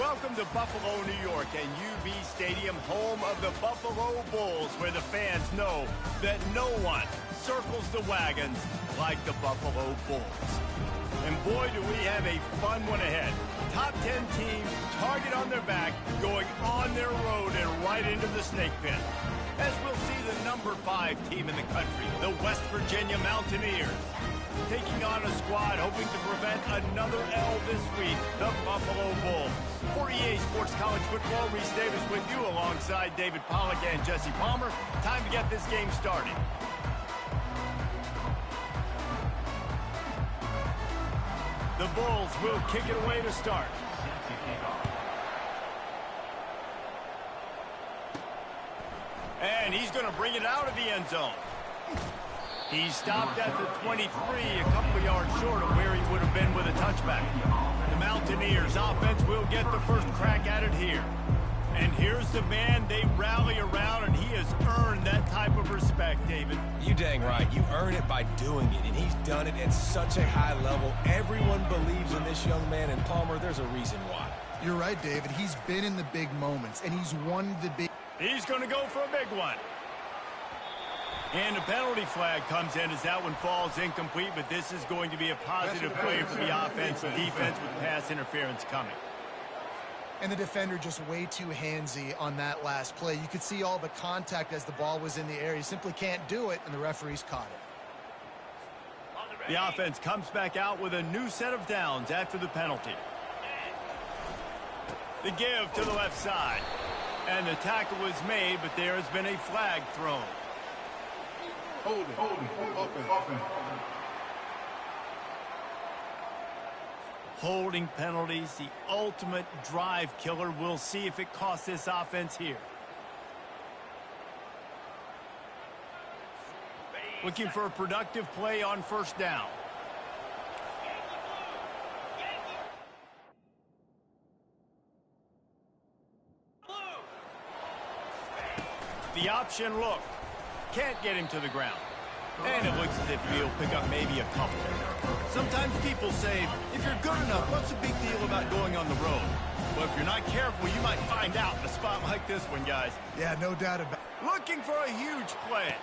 Welcome to Buffalo, New York, and UB Stadium, home of the Buffalo Bulls, where the fans know that no one circles the wagons like the Buffalo Bulls. And boy, do we have a fun one ahead. Top 10 team, target on their back, going on their road and right into the snake pit. As we'll see the number 5 team in the country, the West Virginia Mountaineers, taking on a squad hoping to prevent another L this week, the Buffalo Bulls. For EA Sports College Football, Reese Davis with you alongside David Pollack and Jesse Palmer. Time to get this game started. The Bulls will kick it away to start. And he's going to bring it out of the end zone. He stopped at the 23, a couple of yards short of where he would have been with a touchback. The Mountaineers offense will get the first crack at it here. And here's the man they rally around, and he has earned that type of respect, David. You dang right. You earn it by doing it, and he's done it at such a high level. Everyone believes in this young man, and Palmer, there's a reason why. You're right, David. He's been in the big moments, and he's won the big... He's going to go for a big one. And a penalty flag comes in as that one falls incomplete, but this is going to be a positive play for the offense and defense with pass interference coming. And the defender just way too handsy on that last play. You could see all the contact as the ball was in the air. He simply can't do it, and the referees caught it. The offense comes back out with a new set of downs after the penalty. The give to the left side. And the tackle was made, but there has been a flag thrown. Holding penalties, the ultimate drive killer. We'll see if it costs this offense here. Looking for a productive play on first down. The option look. Can't get him to the ground. And it looks as if he'll pick up maybe a couple. Sometimes people say, if you're good enough, what's the big deal about going on the road? Well, if you're not careful, you might find out in a spot like this one, guys. Yeah, no doubt about it. Looking for a huge play.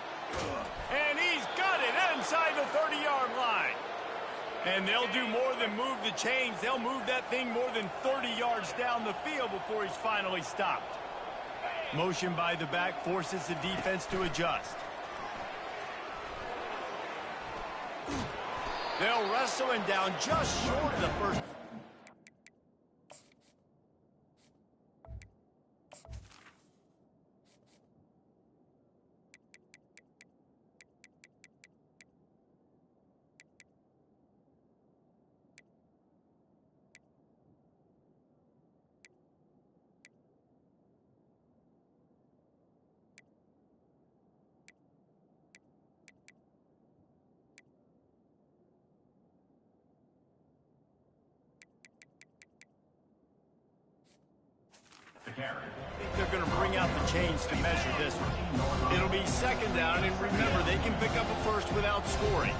And he's got it inside the 30-yard line. And they'll do more than move the chains. They'll move that thing more than 30 yards down the field before he's finally stopped. Motion by the back forces the defense to adjust. They'll wrestle him down just short of the first. They're going to bring out the chains to measure this one. It'll be second down, and remember, they can pick up a first without scoring.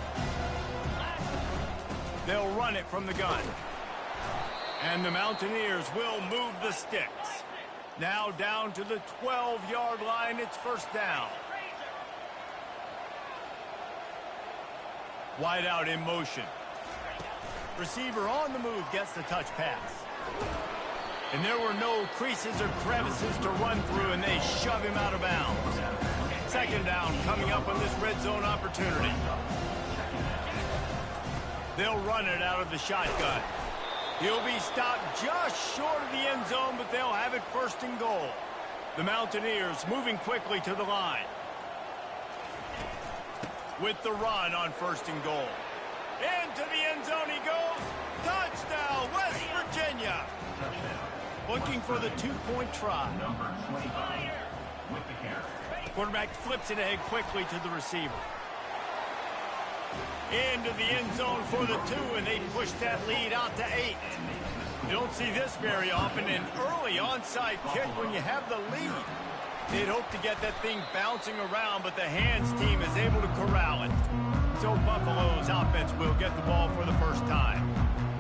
They'll run it from the gun. And the Mountaineers will move the sticks. Now down to the 12-yard line, it's first down. Wide out in motion. Receiver on the move gets the touch pass. And there were no creases or crevices to run through, and they shove him out of bounds. Second down coming up on this red zone opportunity. They'll run it out of the shotgun. He'll be stopped just short of the end zone, but they'll have it first and goal. The Mountaineers moving quickly to the line. With the run on first and goal. Into the end zone he goes. Touchdown, West Virginia. Looking for the two-point try. Quarterback flips it ahead quickly to the receiver. Into the end zone for the 2, and they push that lead out to 8. You don't see this very often, an early onside kick when you have the lead. They'd hope to get that thing bouncing around, but the hands team is able to corral it. So Buffalo's offense will get the ball for the first time.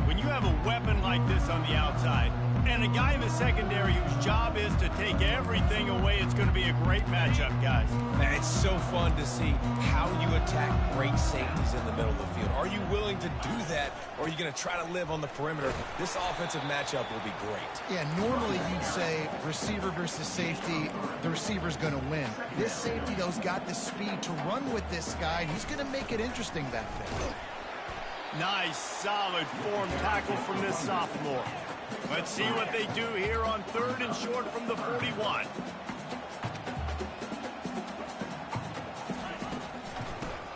When you you have a weapon like this on the outside, and a guy in the secondary whose job is to take everything away, it's going to be a great matchup, guys. Man, it's so fun to see how you attack great safeties in the middle of the field. Are you willing to do that, or are you going to try to live on the perimeter? This offensive matchup will be great. Yeah, normally you'd say receiver versus safety, the receiver's going to win. This safety, though's got the speed to run with this guy, and he's going to make it interesting back there. Nice, solid form tackle from this sophomore. Let's see what they do here on 3rd and short from the 41.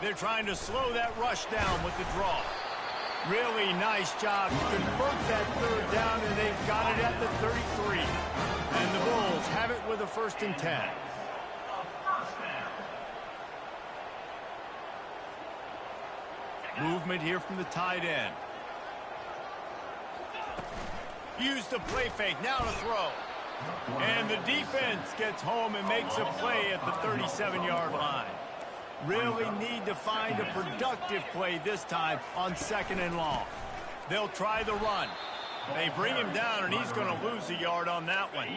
They're trying to slow that rush down with the draw. Really nice job to convert that 3rd down, and they've got it at the 33. And the Bulls have it with a 1st and 10. Movement here from the tight end. Use the play fake, now to throw. And the defense gets home and makes a play at the 37-yard line. Really need to find a productive play this time on 2nd and long. They'll try the run. They bring him down, and he's going to lose a yard on that one.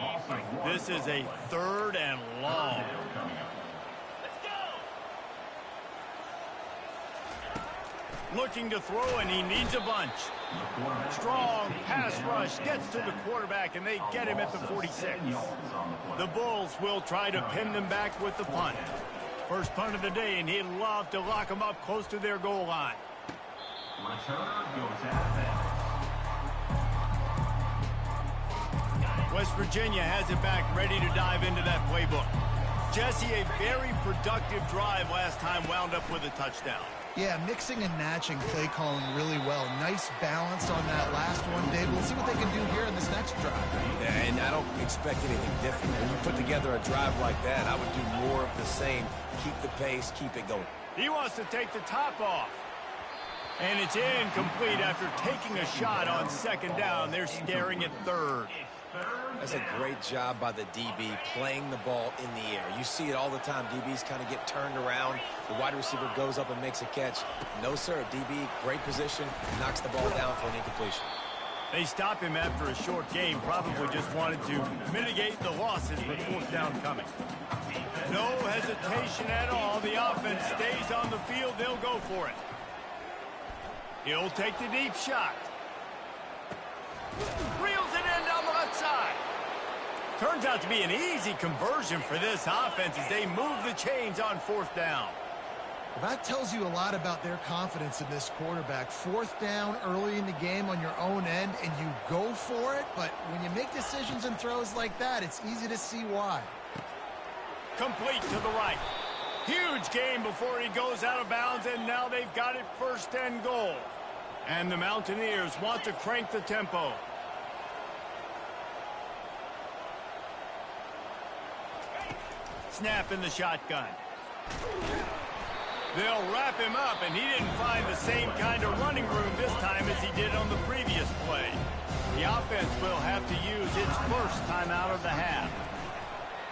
This is a 3rd and long. Looking to throw, and he needs a bunch. Strong pass rush gets to the quarterback, and they get him at the 46. The Bulls will try to pin them back with the punt. First punt of the day, and he'd love to lock them up close to their goal line. West Virginia has it back, ready to dive into that playbook. Jesse, a very productive drive last time, wound up with a touchdown. Yeah, mixing and matching play calling really well. Nice balance on that last one, Dave. We'll see what they can do here in this next drive. Yeah, and I don't expect anything different. When you put together a drive like that, I would do more of the same. Keep the pace, keep it going. He wants to take the top off. And it's incomplete after taking a shot on 2nd down. They're staring at 3rd. That's a great job by the DB playing the ball in the air. You see it all the time. DBs kind of get turned around. The wide receiver goes up and makes a catch. No, sir. DB, great position, knocks the ball down for an incompletion. They stop him after a short game. Probably just wanted to mitigate the losses with 4th down coming. No hesitation at all. The offense stays on the field. They'll go for it. He'll take the deep shot. Reels it in down the left side. Turns out to be an easy conversion for this offense as they move the chains on 4th down. Well, that tells you a lot about their confidence in this quarterback. 4th down early in the game on your own end, and you go for it. But when you make decisions and throws like that, it's easy to see why. Complete to the right. Huge gain before he goes out of bounds, and now they've got it 1st and goal. And the Mountaineers want to crank the tempo. Snap in the shotgun. They'll wrap him up, and he didn't find the same kind of running room this time as he did on the previous play. The offense will have to use its 1st timeout of the half.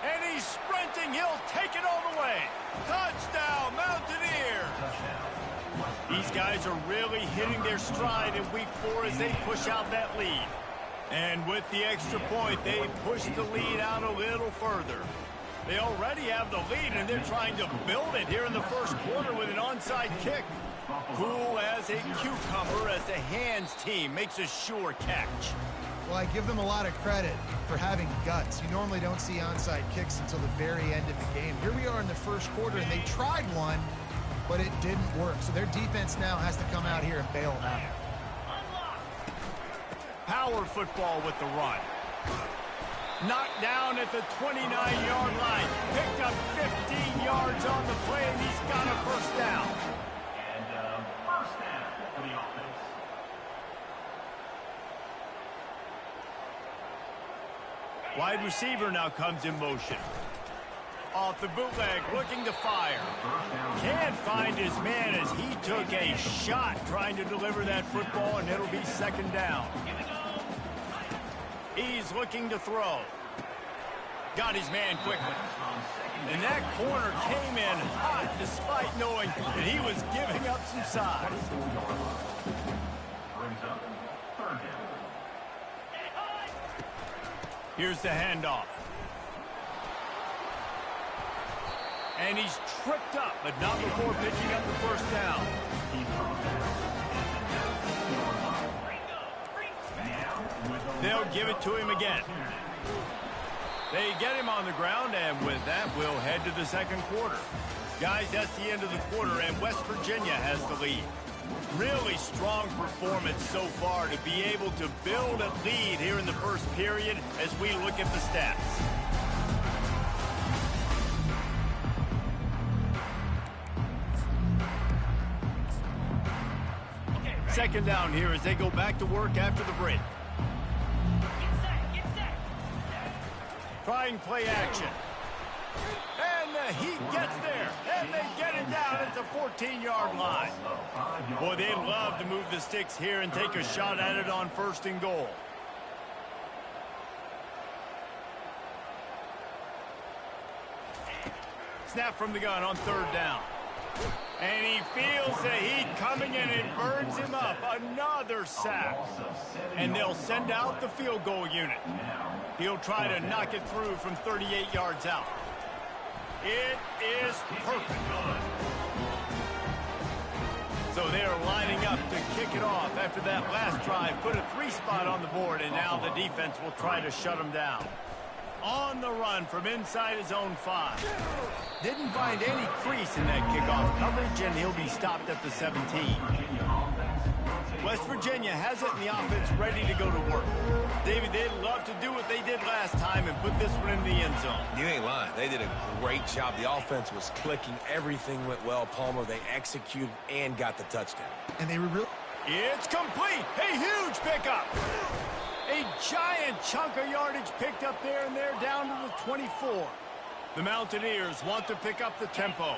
And he's sprinting. He'll take it all the way. Touchdown, Mountaineers! These guys are really hitting their stride in week 4 as they push out that lead. And with the extra point, they push the lead out a little further. They already have the lead, and they're trying to build it here in the 1st quarter with an onside kick. Cool as a cucumber as the hands team makes a sure catch. Well, I give them a lot of credit for having guts. You normally don't see onside kicks until the very end of the game. Here we are in the 1st quarter, and they tried one, but it didn't work. So their defense now has to come out here and bail them out. Power football with the run. Knocked down at the 29-yard line. Picked up 15 yards on the play, and he's got a 1st down. And 1st down for the offense. Wide receiver now comes in motion. Off the bootleg, looking to fire. Can't find his man as he took a shot trying to deliver that football, and it'll be 2nd down. He's looking to throw. Got his man quickly. And that corner came in hot despite knowing that he was giving up some size. Brings up 3rd Here's the handoff. And he's tripped up, but not before picking up the first down. They'll give it to him again. They get him on the ground, and with that, we'll head to the second quarter. Guys, that's the end of the quarter, and West Virginia has the lead. Really strong performance so far to be able to build a lead here in the first period as we look at the stats. Second down here as they go back to work after the break. Trying play action. And he gets there. And they get it down at the 14-yard line. Boy, they love to move the sticks here and take a shot at it on first and goal. Snap from the gun on third down. And he feels the heat coming in and burns him up. Another sack. And they'll send out the field goal unit. He'll try to knock it through from 38 yards out. It is perfect. So they're lining up to kick it off after that last drive. Put a 3-spot on the board, and now the defense will try to shut them down. On the run from inside his own 5. Didn't find any crease in that kickoff coverage, and he'll be stopped at the 17. West Virginia has it, and the offense ready to go to work. David, they'd love to do what they did last time and put this one in the end zone. You ain't lying. They did a great job. The offense was clicking. Everything went well. Palmer, they executed and got the touchdown. And they were real. It's complete. A huge pickup. A giant chunk of yardage picked up there, and they're down to the 24. The Mountaineers want to pick up the tempo.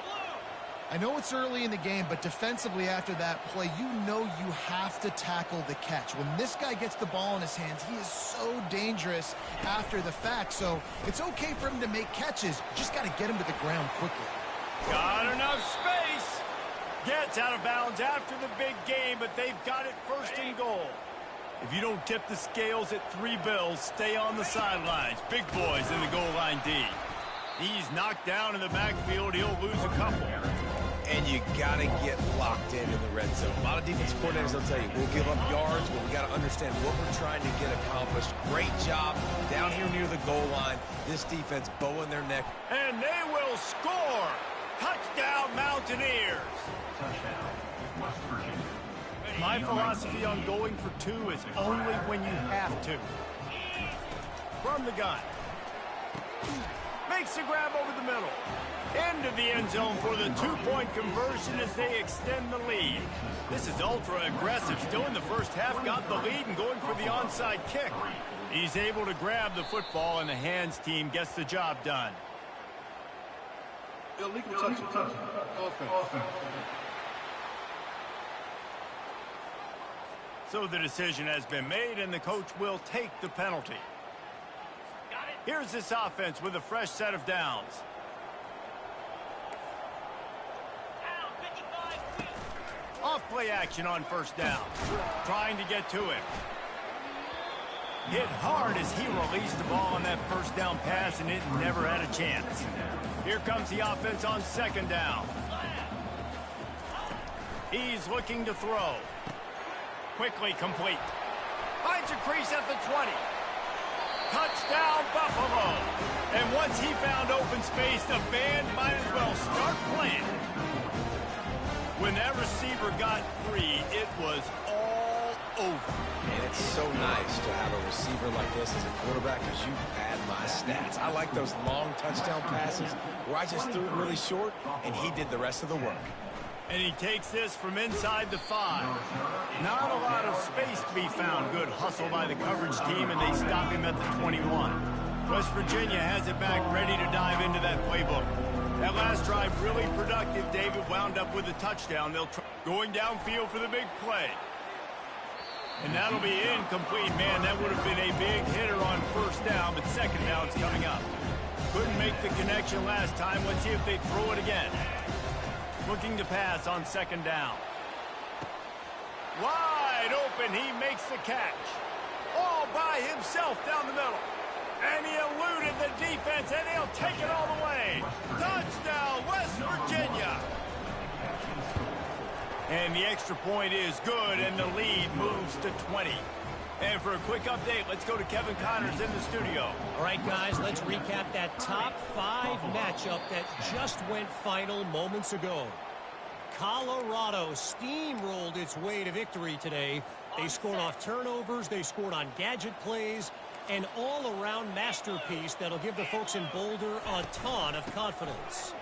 I know it's early in the game, but defensively after that play, you know you have to tackle the catch. When this guy gets the ball in his hands, he is so dangerous after the fact. So it's okay for him to make catches. Just got to get him to the ground quickly. Got enough space. Gets out of bounds after the big game, but they've got it first and goal. If you don't tip the scales at 3 bills, stay on the sidelines. Big boys in the goal line D. He's knocked down in the backfield. He'll lose a couple. And you got to get locked in the red zone. A lot of defense coordinators will tell you, we'll give up yards, but we got to understand what we're trying to get accomplished. Great job down here near the goal line. This defense bowing their neck. And they will score. Touchdown, Mountaineers. Touchdown, West Virginia. My philosophy on going for 2 is only when you have to. From the gun. Makes the grab over the middle. Into the end zone for the 2-point conversion as they extend the lead. This is ultra aggressive. Still in the first half, got the lead and going for the onside kick. He's able to grab the football, and the hands team gets the job done. Illegal touch. Offense. So the decision has been made, and the coach will take the penalty. Here's this offense with a fresh set of downs. Off play action on first down. Trying to get to him. Hit hard as he released the ball on that first down pass, and it never had a chance. Here comes the offense on second down. He's looking to throw. Quickly complete. Finds a crease at the 20. Touchdown, Buffalo. And once he found open space, the band might as well start playing. When that receiver got free, it was all over. And it's so nice to have a receiver like this as a quarterback, because you pad my stats. I like those long touchdown passes where I just threw it really short, and he did the rest of the work. And he takes this from inside the 5. Not a lot of space to be found. Good hustle by the coverage team, and they stop him at the 21. West Virginia has it back, ready to dive into that playbook. That last drive really productive. David wound up with a touchdown. They'll try going downfield for the big play. And that'll be incomplete. Man, that would have been a big hitter on first down, but second down's coming up. Couldn't make the connection last time. Let's see if they throw it again. Looking to pass on second down. Wide open, he makes the catch. All by himself down the middle. And he eluded the defense, and he'll take it all the way. Touchdown, West Virginia. And the extra point is good, and the lead moves to 20. And for a quick update, let's go to Kevin Connors in the studio. All right, guys, let's recap that top 5 matchup that just went final moments ago. Colorado steamrolled its way to victory today. They scored off turnovers, they scored on gadget plays, an all-around masterpiece that'll give the folks in Boulder a ton of confidence.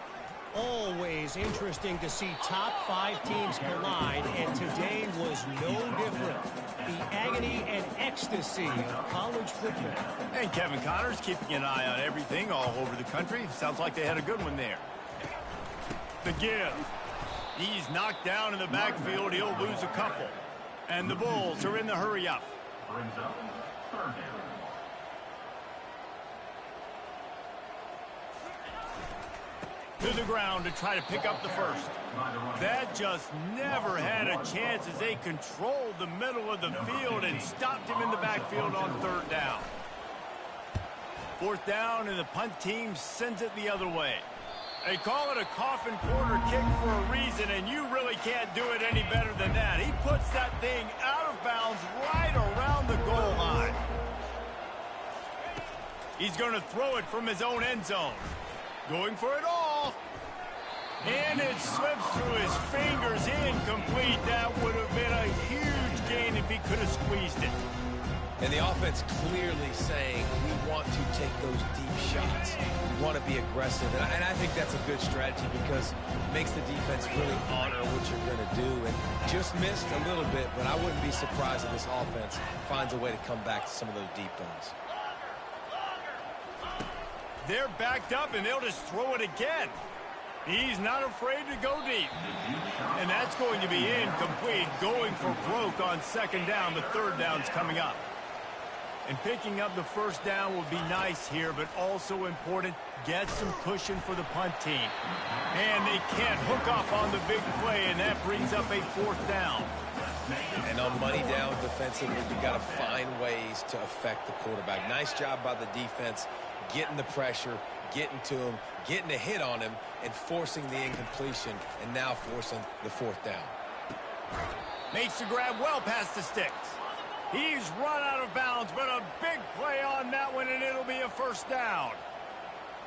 Always interesting to see top 5 teams collide, and today was no different. The agony and ecstasy of college football. And Kevin Connors keeping an eye on everything all over the country. Sounds like they had a good one there. The give. He's knocked down in the backfield. He'll lose a couple. And the Bulls are in the hurry up. Brings up third down. To the ground to try to pick up the first. That just never had a chance as they controlled the middle of the field and stopped him in the backfield on third down. Fourth down, and the punt team sends it the other way. They call it a coffin corner kick for a reason, and you really can't do it any better than that. He puts that thing out of bounds right around the goal line. He's going to throw it from his own end zone. Going for it all. And it slips through his fingers, incomplete. That would have been a huge gain if he could have squeezed it. And the offense clearly saying, we want to take those deep shots. We want to be aggressive. And I think that's a good strategy because it makes the defense really honor what you're going to do. And just missed a little bit, but I wouldn't be surprised if this offense finds a way to come back to some of those deep ones. They're backed up, and they'll just throw it again. He's not afraid to go deep. And that's going to be incomplete, going for broke on second down. The third down's coming up. And picking up the first down will be nice here, but also important, get some cushion for the punt team. And they can't hook up on the big play, and that brings up a fourth down. And on money down defensively, you got to find ways to affect the quarterback. Nice job by the defense, getting the pressure, getting to him, getting a hit on him, and forcing the incompletion, and now forcing the fourth down. Makes the grab well past the sticks. He's run out of bounds, but a big play on that one, and it'll be a first down.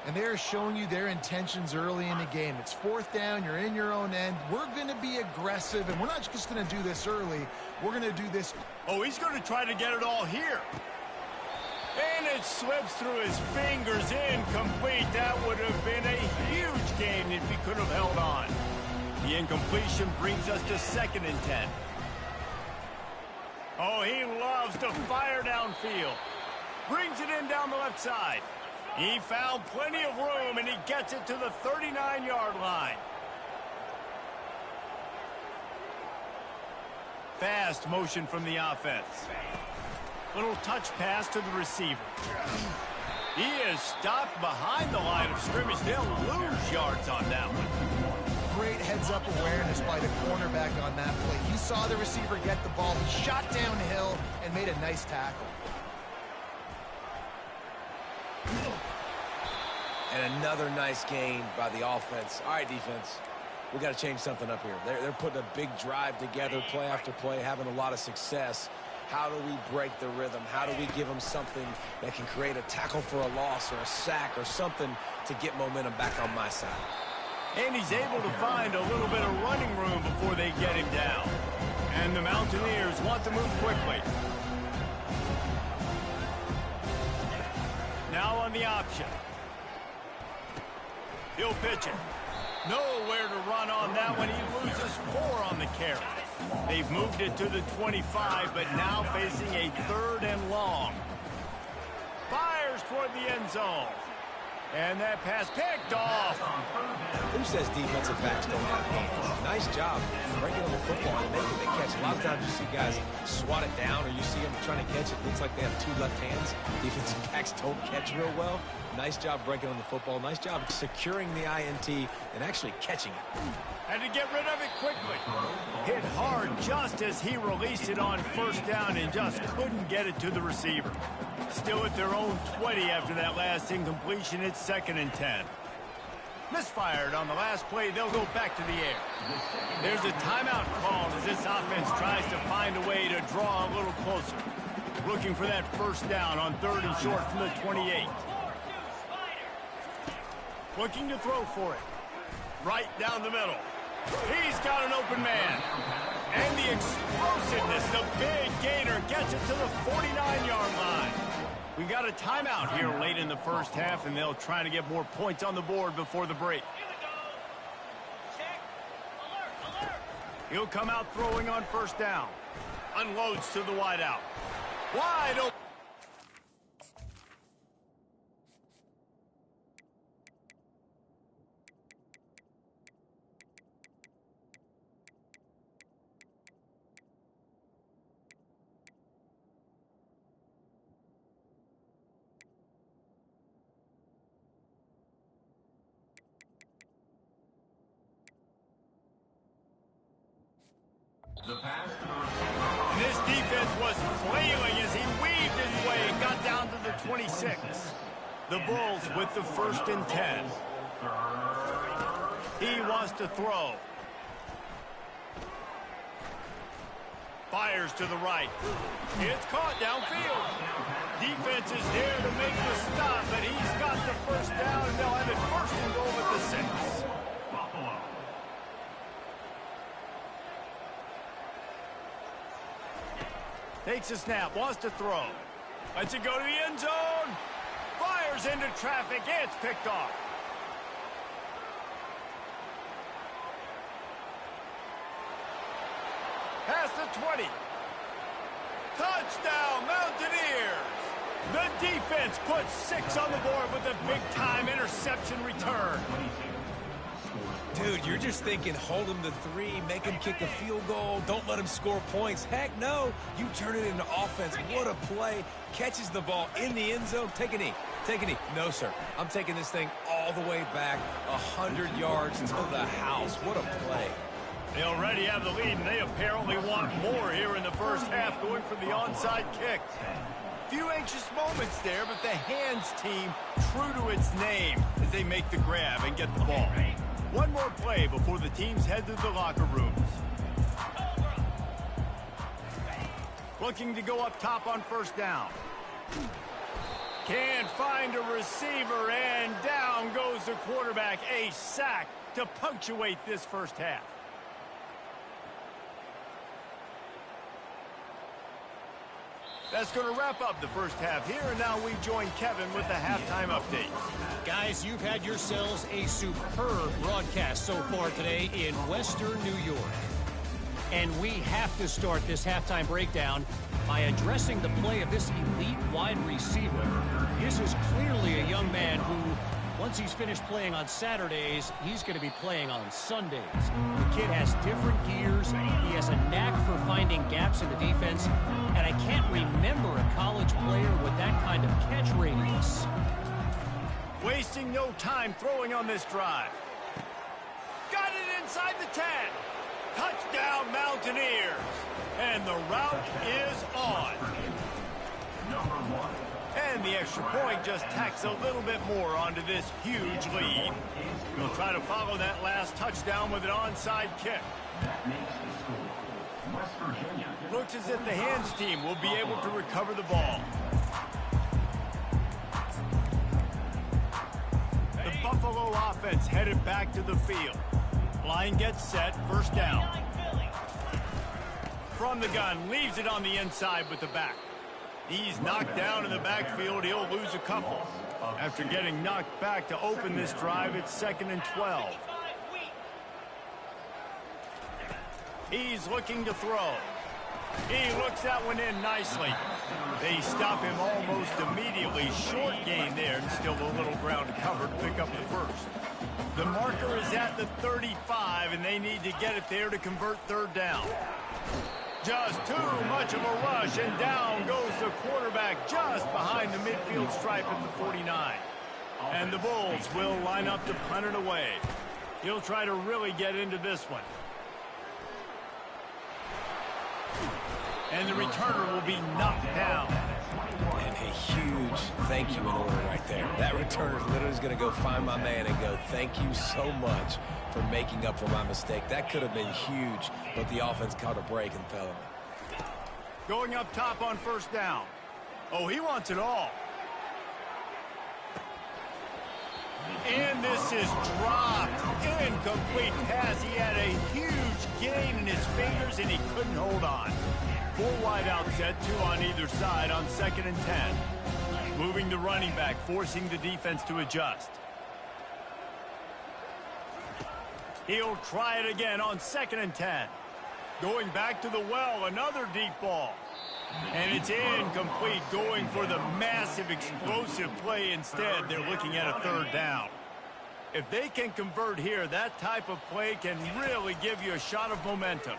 And they're showing you their intentions early in the game. It's fourth down. You're in your own end. We're going to be aggressive, and we're not just going to do this early. We're going to do this. Oh, he's going to try to get it all here. And it slips through his fingers, incomplete. That would have been a huge gain if he could have held on. The incompletion brings us to second and 10. Oh, he loves to fire downfield. Brings it in down the left side. He found plenty of room, and he gets it to the 39-yard line. Fast motion from the offense. Little touch pass to the receiver. He is stopped behind the line of scrimmage. They'll lose yards on that one. Great heads-up awareness by the cornerback on that play. He saw the receiver get the ball. He shot downhill and made a nice tackle. And another nice gain by the offense. All right, defense, we got to change something up here. They're putting a big drive together, play after play, having a lot of success. How do we break the rhythm? How do we give them something that can create a tackle for a loss or a sack or something to get momentum back on my side? And he's able to find a little bit of running room before they get him down. And the Mountaineers want to move quickly. Now on the option. He'll pitch it. Nowhere to run on that one. He loses 4 on the carry. They've moved it to the 25, but now facing a third and long. Fires toward the end zone. And that pass picked off. Who says defensive backs don't have hands? Nice job breaking on the football and making the catch. A lot of times you see guys swat it down, or you see them trying to catch it. Looks like they have two left hands. Defensive backs don't catch real well. Nice job breaking on the football. Nice job securing the INT and actually catching it. Had to get rid of it quickly. Hit hard just as he released it on first down and just couldn't get it to the receiver. Still at their own 20 after that last incompletion. It's 2nd and 10. Misfired on the last play. They'll go back to the air. There's a timeout called as this offense tries to find a way to draw a little closer. Looking for that first down on 3rd and short from the 28. Looking to throw for it. Right down the middle. He's got an open man. And the explosiveness, the big gainer, gets it to the 49-yard line. We got a timeout here late in the first half, and they'll try to get more points on the board before the break. He'll come out throwing on first down. Unloads to the wideout. Wide open. This defense was flailing as he weaved his way and got down to the 26. The Bulls with the 1st and 10. He wants to throw. Fires to the right. It's caught downfield. Defense is there to make the stop, but he's got the first down, and they'll have it 1st and goal at the 6. Takes a snap, wants to throw. Lets it go to the end zone. Fires into traffic. It's picked off. Past the 20. Touchdown, Mountaineers. The defense puts 6 on the board with a big-time interception return. Dude, you're just thinking, hold him to 3, make him kick a field goal, don't let him score points. Heck no, you turn it into offense. What a play. Catches the ball in the end zone. Take a knee. Take a knee. No, sir. I'm taking this thing all the way back 100 yards to the house. What a play. They already have the lead, and they apparently want more here in the first half, going for the onside kick. Few anxious moments there, but the hands team true to its name as they make the grab and get the ball. One more play before the teams head to the locker rooms. Looking to go up top on first down. Can't find a receiver, and down goes the quarterback. A sack to punctuate this first half. That's going to wrap up the first half here, and now we join Kevin with the halftime update. Guys, you've had yourselves a superb broadcast so far today in Western New York. And we have to start this halftime breakdown by addressing the play of this elite wide receiver. This is clearly a young man who, once he's finished playing on Saturdays, he's going to be playing on Sundays. The kid has different gears. He has a knack for finding gaps in the defense. And I can't remember a college player with that kind of catch radius. Wasting no time throwing on this drive. Got it inside the 10. Touchdown, Mountaineers. And the route is on. And the extra point just tacks a little bit more onto this huge lead. We'll try to follow that last touchdown with an onside kick. Looks as if the hands team will be able to recover the ball. The Buffalo offense headed back to the field. Line gets set, first down. From the gun, leaves it on the inside with the back. He's knocked down in the backfield. He'll lose a couple. After getting knocked back to open this drive, it's 2nd and 12. He's looking to throw. He looks that one in nicely. They stop him almost immediately. Short gain there, and still a little ground to cover to pick up the first. The marker is at the 35, and they need to get it there to convert third down. Just too much of a rush, and down goes the quarterback just behind the midfield stripe at the 49. And the Bulls will line up to punt it away. He'll try to really get into this one. And the returner will be knocked down. And a huge thank you in order right there. That returner literally is going to go find my man and go, thank you so much for making up for my mistake. That could have been huge, but the offense caught a break and fell on it. Going up top on first down. Oh, he wants it all. And this is dropped. Incomplete pass. He had a huge gain in his fingers, and he couldn't hold on. 4 wide out set, 2 on either side on 2nd and 10. Moving the running back, forcing the defense to adjust. He'll try it again on 2nd and 10. Going back to the well, another deep ball. And it's incomplete, going for the massive explosive play instead. They're looking at a third down. If they can convert here, that type of play can really give you a shot of momentum.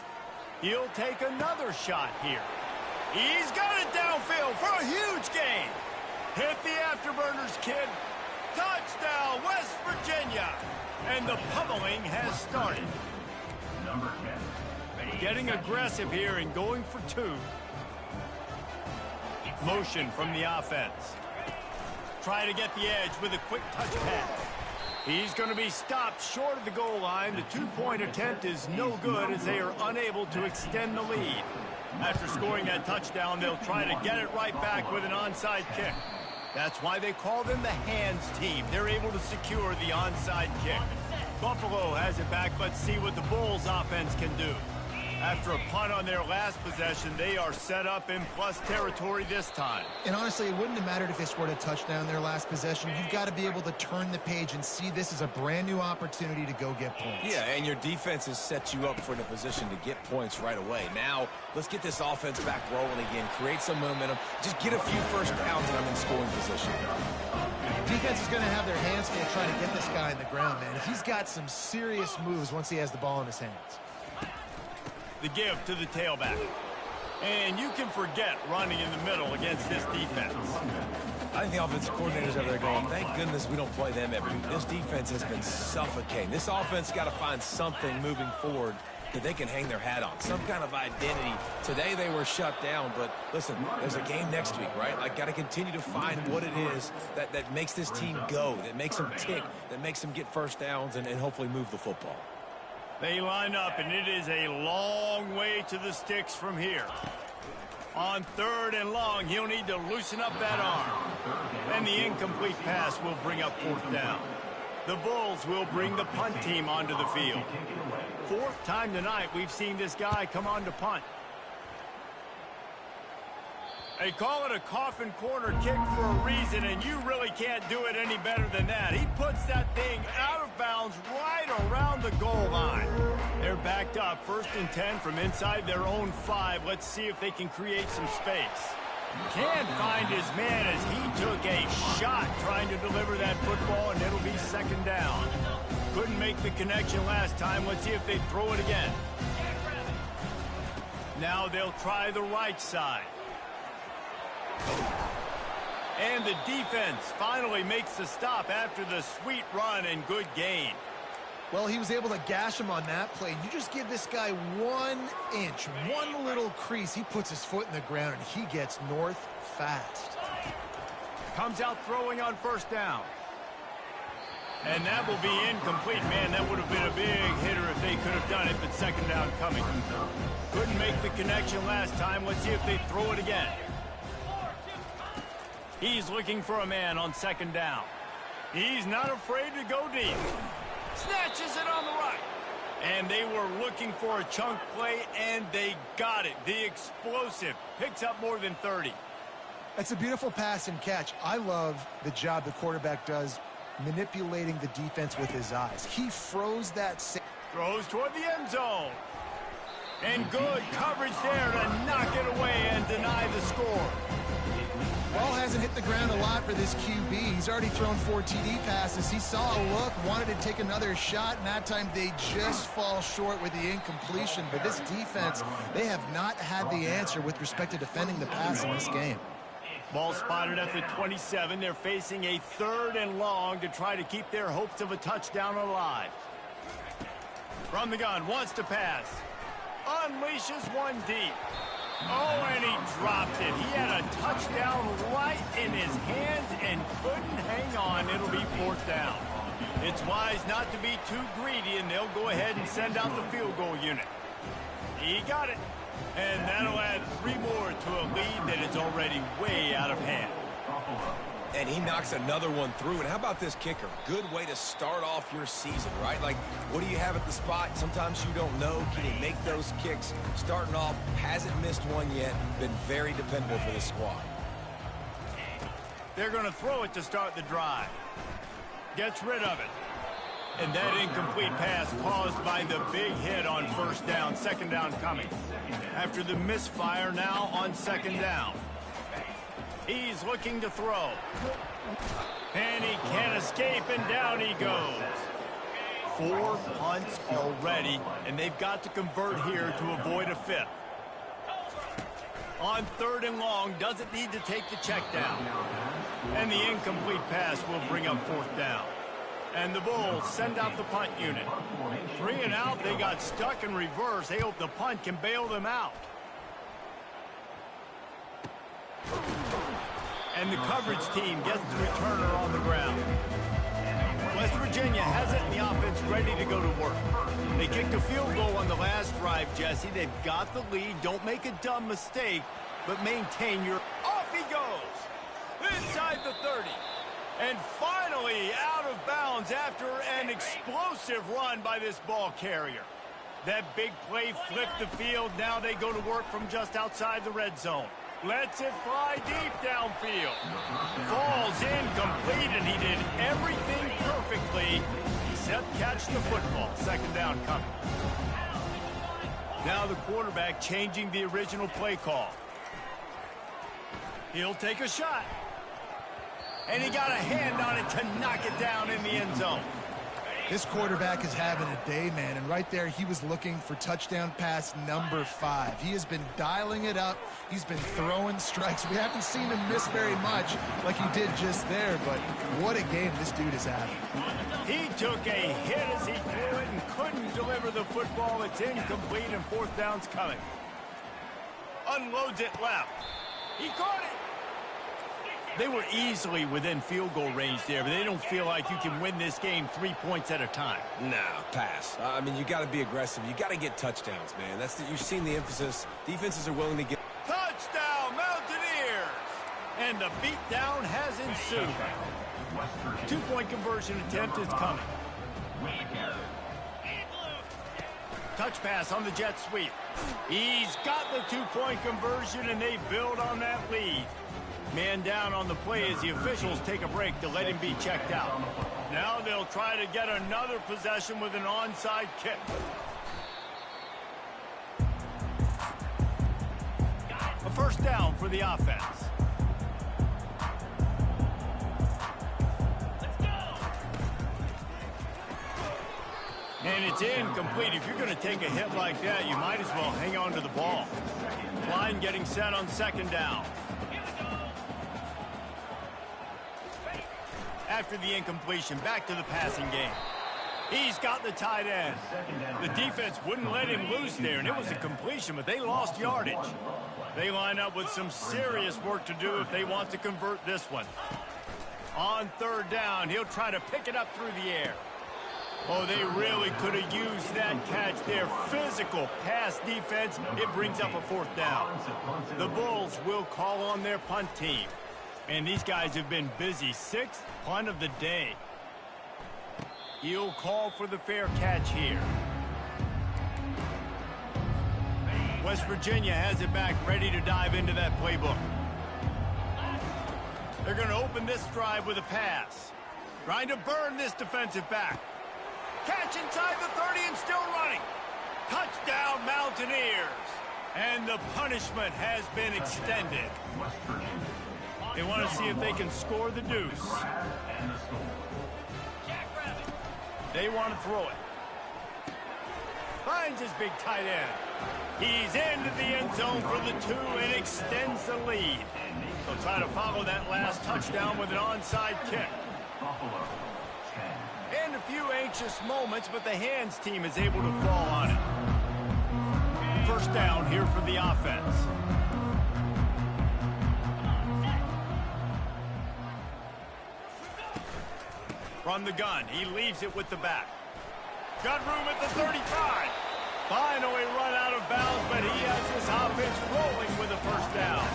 He'll take another shot here. He's got it downfield for a huge gain. Hit the afterburners, kid. Touchdown, West Virginia. And the pummeling has started. Number 10. Getting aggressive here and going for 2. Motion from the offense. Try to get the edge with a quick touch pass. He's going to be stopped short of the goal line. The 2-point attempt is no good as they are unable to extend the lead. After scoring that touchdown, they'll try to get it right back with an onside kick. That's why they call them the hands team. They're able to secure the onside kick. Buffalo has it back. Let's see what the Bulls offense can do. After a punt on their last possession, they are set up in plus territory this time. And honestly, it wouldn't have mattered if they scored a touchdown in their last possession. You've got to be able to turn the page and see this as a brand new opportunity to go get points. Yeah, and your defense has set you up for the position to get points right away. Now, let's get this offense back rolling again, create some momentum, just get a few first downs, and I'm in scoring position. Defense is going to have their hands full trying to get this guy in the ground, man. He's got some serious moves once he has the ball in his hands. The give to the tailback. And you can forget running in the middle against this defense. I think the offensive coordinators over there going, thank goodness we don't play them every week. This defense has been suffocating. This offense got to find something moving forward that they can hang their hat on, some kind of identity. Today they were shut down, but listen, there's a game next week, right? I got to continue to find what it is that makes this team go, that makes them tick, that makes them get first downs and hopefully move the football. They line up, and it is a long way to the sticks from here. On 3rd and long, he'll need to loosen up that arm. And the incomplete pass will bring up 4th down. The Bulls will bring the punt team onto the field. 4th time tonight we've seen this guy come on to punt. They call it a coffin corner kick for a reason, and you really can't do it any better than that. He puts that thing out of bounds right around the goal line. They're backed up, 1st and 10 from inside their own 5. Let's see if they can create some space. Can't find his man as he took a shot trying to deliver that football, and it'll be 2nd down. Couldn't make the connection last time. Let's see if they throw it again. Now they'll try the right side. And the defense finally makes the stop after the sweet run and good gain. Well, he was able to gash him on that play. You just give this guy 1 inch, one little crease. He puts his foot in the ground, and he gets north fast. Comes out throwing on 1st down. And that will be incomplete. Man, that would have been a big hitter if they could have done it, but 2nd down coming. Couldn't make the connection last time. Let's see if they throw it again. He's looking for a man on 2nd down. He's not afraid to go deep. Snatches it on the right. And they were looking for a chunk play, and they got it. The explosive picks up more than 30. That's a beautiful pass and catch. I love the job the quarterback does manipulating the defense with his eyes. He froze that. Throws toward the end zone. And good coverage there to knock it away and deny the score. Ball hasn't hit the ground a lot for this QB. He's already thrown 4 TD passes. He saw a look, wanted to take another shot, and that time they just fall short with the incompletion. But this defense, they have not had the answer with respect to defending the pass in this game. Ball spotted at the 27. They're facing a 3rd and long to try to keep their hopes of a touchdown alive. From the gun, wants to pass. Unleashes one deep. Oh, and he dropped it. He had a touchdown right in his hands and couldn't hang on. It'll be 4th down. It's wise not to be too greedy, and they'll go ahead and send out the field goal unit. He got it. And that'll add 3 more to a lead that is already way out of hand. And he knocks another one through. And how about this kicker? Good way to start off your season, right? Like, what do you have at the spot? Sometimes you don't know. Can he make those kicks? Starting off, hasn't missed one yet. Been very dependable for this squad. They're going to throw it to start the drive. Gets rid of it. And that incomplete pass caused by the big hit on 1st down. 2nd down coming. After the misfire, now on 2nd down. He's looking to throw. And he can't escape, and down he goes. 4 punts already, and they've got to convert here to avoid a 5th. On 3rd and long, doesn't need to take the check down. And the incomplete pass will bring up 4th down. And the Bulls send out the punt unit. 3 and out, they got stuck in reverse. They hope the punt can bail them out. And the coverage team gets the returner on the ground. West Virginia has it, and the offense ready to go to work. They kicked a field goal on the last drive, Jesse. They've got the lead. Don't make a dumb mistake, but maintain your... Off he goes! Inside the 30. And finally out of bounds after an explosive run by this ball carrier. That big play flipped the field. Now they go to work from just outside the red zone. Lets it fly deep downfield. Falls incomplete, and he did everything perfectly except catch the football. 2nd down coming. Now the quarterback changing the original play call. He'll take a shot. And he got a hand on it to knock it down in the end zone. This quarterback is having a day, man, and right there he was looking for touchdown pass number 5. He has been dialing it up. He's been throwing strikes. We haven't seen him miss very much like he did just there, but what a game this dude is having. He took a hit as he threw it and couldn't deliver the football. It's incomplete, and 4th down's coming. Unloads it left. He caught it. They were easily within field goal range there, but they don't feel like you can win this game 3 points at a time. No, pass. I mean, you got to be aggressive. You got to get touchdowns, man. You've seen the emphasis. Defenses are willing to get... Touchdown, Mountaineers! And the beatdown has ensued. 2-point conversion attempt is coming. Touch pass on the jet sweep. He's got the 2-point conversion, and they build on that lead. Man down on the play as the officials take a break to let him be checked out. Now they'll try to get another possession with an onside kick. A 1st down for the offense. And it's incomplete. If you're going to take a hit like that, you might as well hang on to the ball. Line getting set on 2nd down. After the incompletion, back to the passing game. He's got the tight end. The defense wouldn't let him loose there, and it was a completion, but they lost yardage. They line up with some serious work to do if they want to convert this one. On 3rd down, he'll try to pick it up through the air. Oh, they really could have used that catch there. Physical pass defense. It brings up a 4th down. The Bulls will call on their punt team. And these guys have been busy. 6th punt of the day. He'll call for the fair catch here. West Virginia has it back, ready to dive into that playbook. They're going to open this drive with a pass. Trying to burn this defensive back. Catch inside the 30 and still running. Touchdown, Mountaineers! And the punishment has been extended. They want to see if they can score the deuce. They want to throw it. Finds his big tight end. He's into the end zone for the 2 and extends the lead. They'll try to follow that last touchdown with an onside kick. And a few anxious moments, but the hands team is able to fall on it. First down here for the offense. From the gun, he leaves it with the back. Got room at the 35. Finally run out of bounds, but he has his offense rolling with a first down.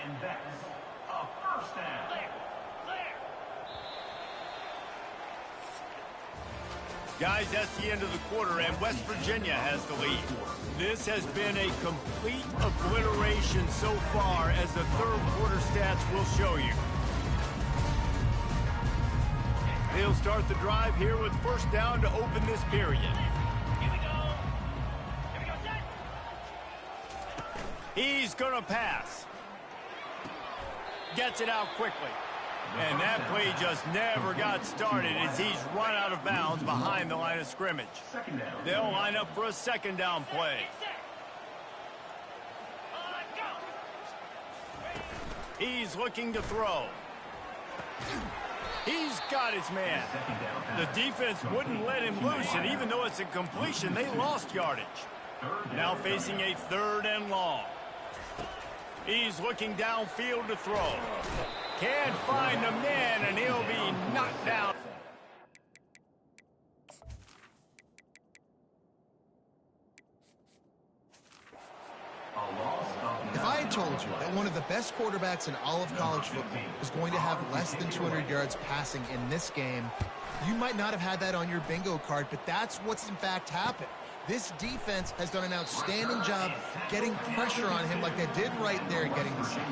And that's a first down. Guys, that's the end of the quarter, and West Virginia has the lead. This has been a complete obliteration so far, as the third quarter stats will show you. They'll start the drive here with first down to open this period. Here we go. Set. He's going to pass. Gets it out quickly. And that play just never got started as he's run out of bounds behind the line of scrimmage. They'll line up for a second down play. He's looking to throw. He's got his man. The defense wouldn't let him loose, and even though it's a completion, they lost yardage. Now facing a 3rd and long. He's looking downfield to throw. Can't find the man, and he'll be knocked down. If I had told you that one of the best quarterbacks in all of college football was going to have less than 200 yards passing in this game, you might not have had that on your bingo card, but that's what's in fact happened. This defense has done an outstanding job getting pressure on him like they did right there, getting the sack.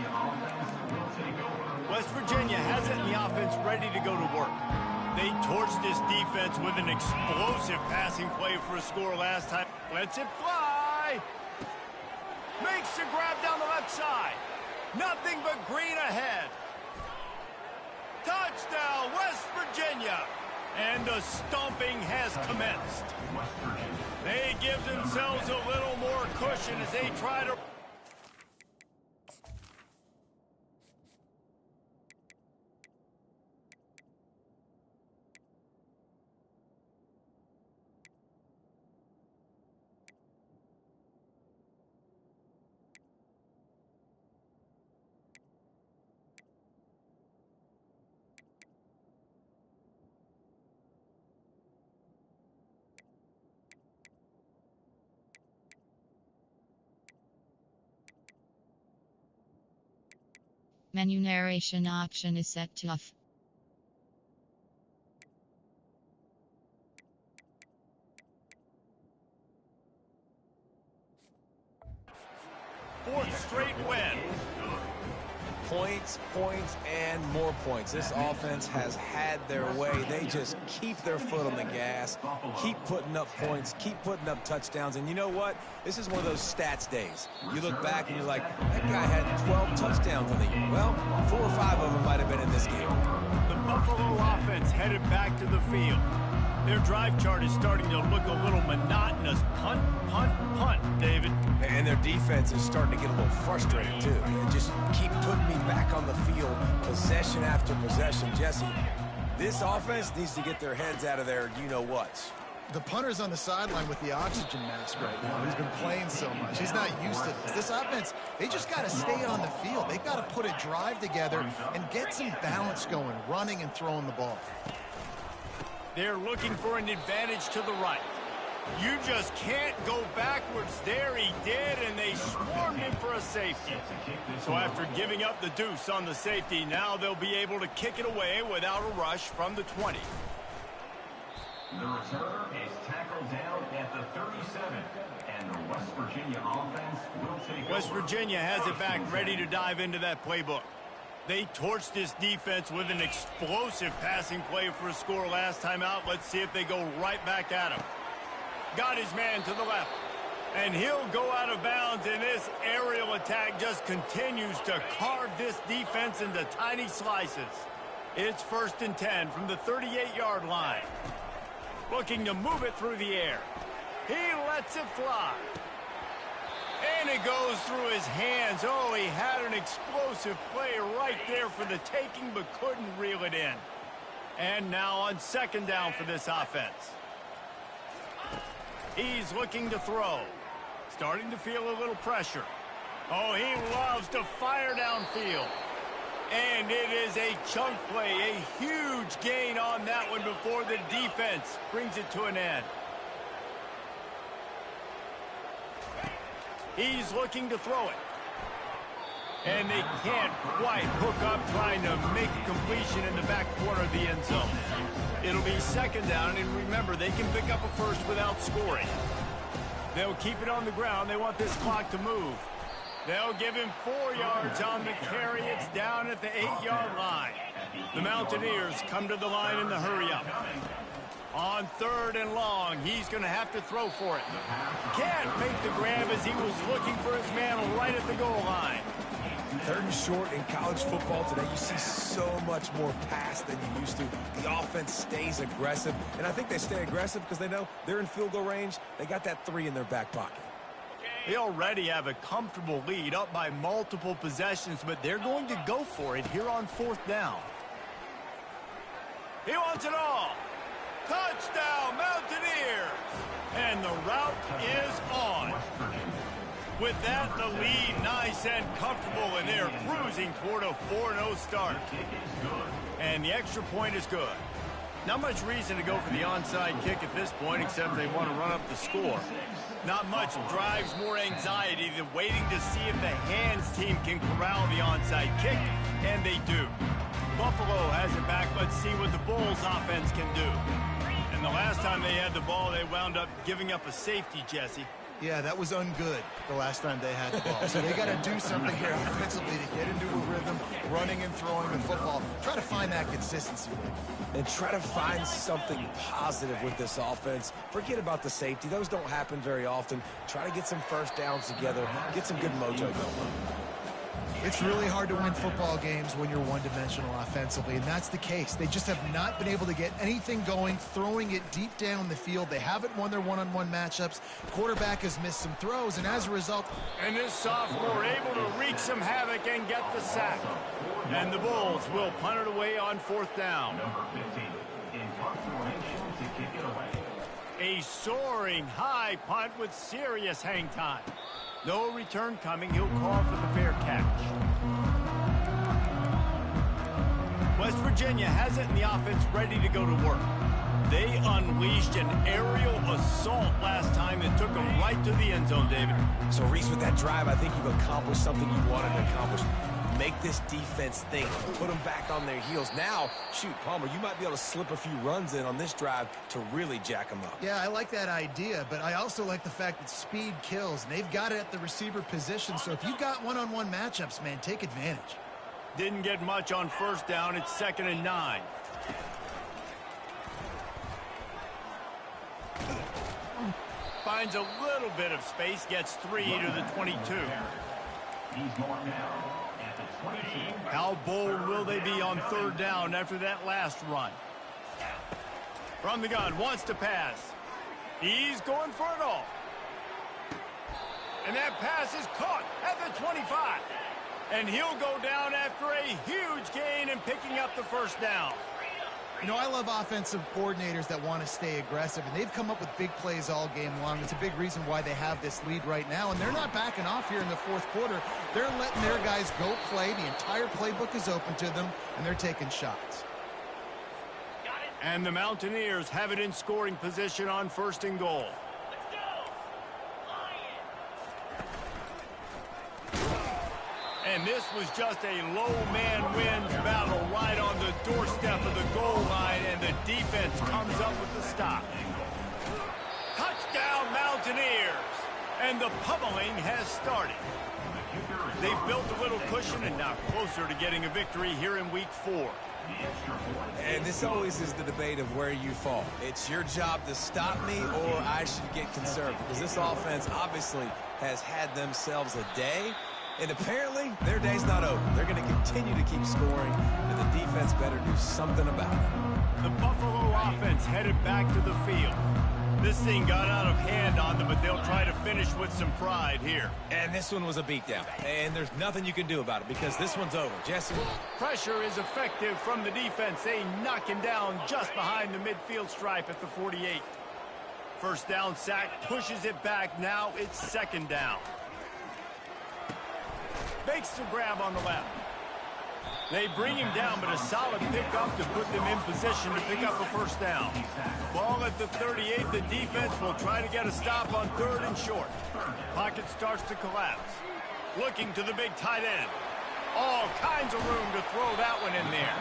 West Virginia has it in the offense ready to go to work. They torched this defense with an explosive passing play for a score last time. Lets it fly. Makes the grab down the left side. Nothing but green ahead. Touchdown, West Virginia. And the stomping has commenced. They give themselves a little more cushion as they try to... Menu narration option is set to off. Fourth straight win. Points, points, and more points. This offense has had their way. They just keep their foot on the gas, keep putting up points, keep putting up touchdowns. And you know what? This is one of those stats days. You look back and you're like, that guy had 12 touchdowns in the year. Well, 4 or 5 of them might have been in this game. The Buffalo offense headed back to the field. Their drive chart is starting to look a little monotonous. Punt, punt, punt, David. And their defense is starting to get a little frustrated, too. They just keep putting me back on the field, possession after possession. Jesse, this offense needs to get their heads out of their you-know-whats. The punter's on the sideline with the oxygen mask right now. He's been playing so much. He's not used to this. This offense, they just got to stay on the field. They've got to put a drive together and get some balance going, running and throwing the ball. They're looking for an advantage to the right. You just can't go backwards. There he did, and they swarmed him for a safety. So after giving up the deuce on the safety, now they'll be able to kick it away without a rush from the 20. The returner is tackled down at the 37, and the West Virginia offense will take West Virginia has it back, ready to dive into that playbook. They torched this defense with an explosive passing play for a score last time out. Let's see if they go right back at him. Got his man to the left. And he'll go out of bounds, and this aerial attack just continues to carve this defense into tiny slices. It's 1st and 10 from the 38-yard line. Looking to move it through the air. He lets it fly. And it goes through his hands. Oh, he had an explosive play right there for the taking, but couldn't reel it in. And now on 2nd down for this offense. He's looking to throw. Starting to feel a little pressure. Oh, he loves to fire downfield. And it is a chunk play, a huge gain on that one before the defense brings it to an end. He's looking to throw it. And they can't quite hook up trying to make a completion in the back corner of the end zone. It'll be 2nd down, and remember, they can pick up a first without scoring. They'll keep it on the ground. They want this clock to move. They'll give him 4 yards on the carry. It's down at the 8-yard line. The Mountaineers come to the line in the hurry-up. On 3rd and long, he's going to have to throw for it. Can't make the grab as he was looking for his man right at the goal line. 3rd and short in college football today. You see so much more pass than you used to. The offense stays aggressive, and I think they stay aggressive because they know they're in field goal range. They got that 3 in their back pocket. They already have a comfortable lead up by multiple possessions, but they're going to go for it here on 4th down. He wants it all. Touchdown, Mountaineers! And the route is on. With that, the lead nice and comfortable, and they're cruising toward a 4-0 start. And the extra point is good. Not much reason to go for the onside kick at this point, except they want to run up the score. Not much drives more anxiety than waiting to see if the hands team can corral the onside kick, and they do. Buffalo has it back. Let's see what the Bulls offense can do. And the last time they had the ball, they wound up giving up a safety, Jesse. Yeah, that was ungood the last time they had the ball. So they got to do something here offensively to get into a rhythm, running and throwing the football. Try to find that consistency. And try to find something positive with this offense. Forget about the safety. Those don't happen very often. Try to get some first downs together. Get some good mojo going. It's really hard to win football games when you're one-dimensional offensively, and that's the case. They just have not been able to get anything going, throwing it deep down the field. They haven't won their one-on-one matchups. Quarterback has missed some throws, and as a result... And this sophomore able to wreak some havoc and get the sack. And the Bulls will punt it away on 4th down. Number 15 in punt formation to kick it away. A soaring high punt with serious hang time. No return coming. He'll call for the fair catch. West Virginia has it in the offense ready to go to work. They unleashed an aerial assault last time that took them right to the end zone, David. So, Reese, with that drive, I think you've accomplished something you wanted to accomplish. Make this defense think. Put them back on their heels. Now, shoot, Palmer, you might be able to slip a few runs in on this drive to really jack them up. Yeah, I like that idea, but I also like the fact that speed kills, and they've got it at the receiver position. So if you've got one-on-one matchups, man, take advantage. Didn't get much on 1st down. It's 2nd and 9. Finds a little bit of space, gets 3 to the 22. He's marked now at the 22. How bold will they be on 3rd down after that last run? From the gun, wants to pass. He's going for it all. And that pass is caught at the 25. And he'll go down after a huge gain and picking up the 1st down. You know, I love offensive coordinators that want to stay aggressive, and they've come up with big plays all game long. It's a big reason why they have this lead right now, and they're not backing off here in the 4th quarter. They're letting their guys go play. The entire playbook is open to them, and they're taking shots. And the Mountaineers have it in scoring position on 1st and goal. And this was just a low man wins battle right on the doorstep of the goal line, and the defense comes up with the stop. Touchdown, Mountaineers! And the pummeling has started. They've built a little cushion and now closer to getting a victory here in week 4. And this always is the debate of where you fall. It's your job to stop me or I should get conservative, because this offense obviously has had themselves a day, and apparently their day's not over. They're going to continue to keep scoring, and the defense better do something about it. The Buffalo offense headed back to the field. This thing got out of hand on them, but they'll try to finish with some pride here. And this one was a beatdown, and there's nothing you can do about it because this one's over. Jesse? Pressure is effective from the defense. They knock him down just behind the midfield stripe at the 48. First down sack, pushes it back. Now it's second down. Makes the grab on the left. They bring him down, but a solid pickup to put them in position to pick up a first down. Ball at the 38. The defense will try to get a stop on 3rd and short. Pocket starts to collapse. Looking to the big tight end. All kinds of room to throw that one in there.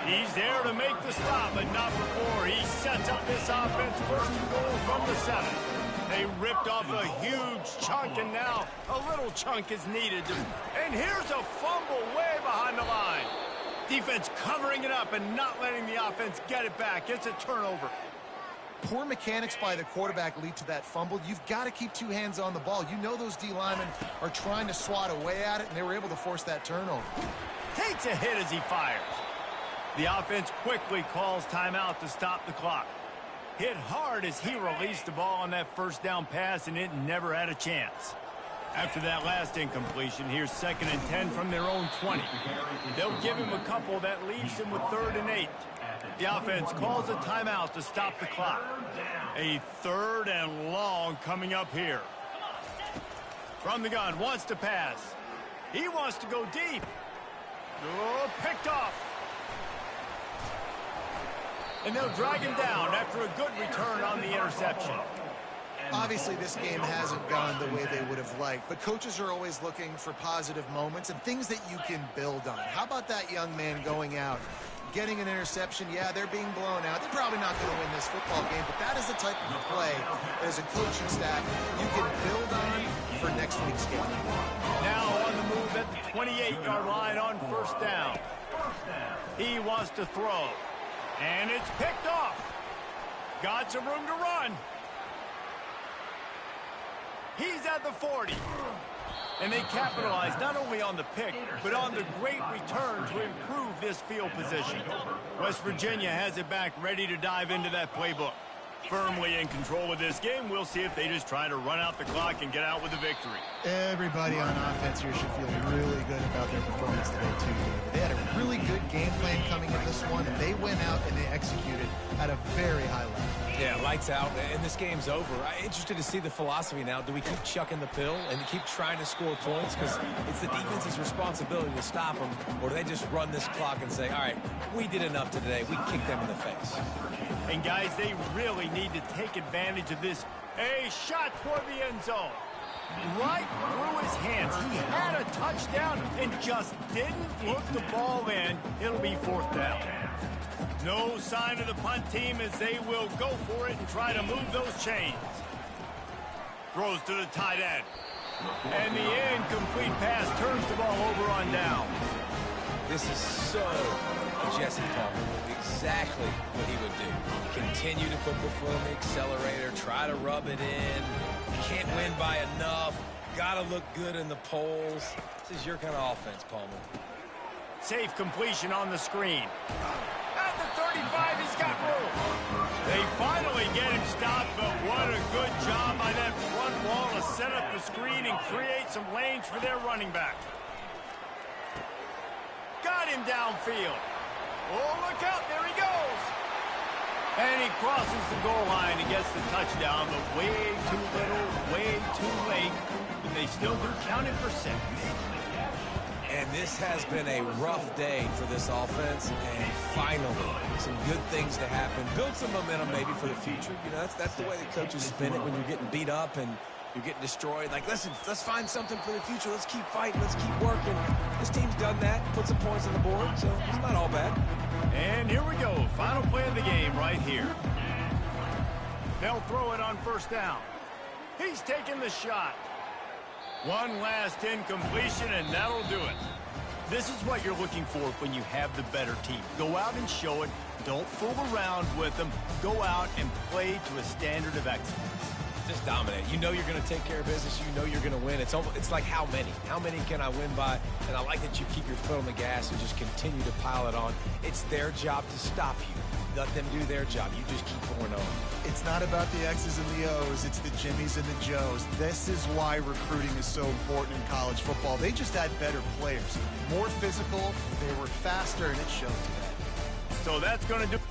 He's there to make the stop, but not before he sets up this offense. First and goal from the 7. They ripped off a huge chunk, and now a little chunk is needed. And here's a fumble way behind the line. Defense covering it up and not letting the offense get it back. It's a turnover. Poor mechanics by the quarterback lead to that fumble. You've got to keep 2 hands on the ball. You know those D linemen are trying to swat away at it, and they were able to force that turnover. Takes a hit as he fires. The offense quickly calls timeout to stop the clock. Hit hard as he released the ball on that first down pass, and it never had a chance. After that last incompletion, here's 2nd and 10 from their own 20. They'll give him a couple that leaves him with 3rd and 8. The offense calls a timeout to stop the clock. A 3rd and long coming up here. From the gun, wants to pass. He wants to go deep. Oh, picked off. And they'll drag him down after a good return on the interception. Obviously, this game hasn't gone the way they would have liked, but coaches are always looking for positive moments and things that you can build on. How about that young man going out, getting an interception? Yeah, they're being blown out. They're probably not going to win this football game, but that is the type of play that as a coaching staff you can build on for next week's game. Now on the move at the 28-yard line on first down. He wants to throw. And it's picked off. Got some room to run. He's at the 40. And they capitalize not only on the pick, but on the great return to improve this field position. West Virginia has it back, ready to dive into that playbook. Firmly in control of this game. We'll see if they just try to run out the clock and get out with a victory. Everybody on offense here should feel really good about their performance today, too, David. They had a really good game plan coming in this one, and they went out and they executed at a very high level. Yeah, lights out, and this game's over. I'm interested to see the philosophy now. Do we keep chucking the pill and keep trying to score points? Because it's the defense's responsibility to stop them, or do they just run this clock and say, all right, we did enough today. We kicked them in the face. And, guys, they really need to take advantage of this. A shot toward the end zone. Right through his hands. He had a touchdown and just didn't look the ball in. It'll be 4th down. No sign of the punt team as they will go for it and try to move those chains. Throws to the tight end. And the incomplete pass turns the ball over on downs. This is so Jesse Palmer. Exactly what he would do. Continue to put the foot on the accelerator, try to rub it in. Can't win by enough. Gotta look good in the polls. This is your kind of offense, Palmer. Safe completion on the screen. At the 35, he's got room. They finally get him stopped, but what a good job by that front wall to set up the screen and create some lanes for their running back. Got him downfield. Oh, look out, there he goes. And he crosses the goal line and gets the touchdown, but way too little, way too late. But they still do count it for 6. And this has been a rough day for this offense, and finally, some good things to happen. Build some momentum maybe for the future. You know, that's the way the coaches spin it when you're getting beat up and you're getting destroyed. Like, listen, let's find something for the future. Let's keep fighting. Let's keep working. This team's done that, put some points on the board, so it's not all bad. And here we go. Final play of the game right here. They'll throw it on first down. He's taking the shot. One last incompletion, and that'll do it. This is what you're looking for when you have the better team. Go out and show it. Don't fool around with them. Go out and play to a standard of excellence. Just dominate. You know you're going to take care of business. You know you're going to win. It's like how many? How many can I win by? And I like that you keep your foot on the gas and just continue to pile it on. It's their job to stop you. Let them do their job. You just keep going on. It's not about the X's and the O's. It's the Jimmies and the Joes. This is why recruiting is so important in college football. They just had better players. More physical. They were faster, and it showed today. So that's going to do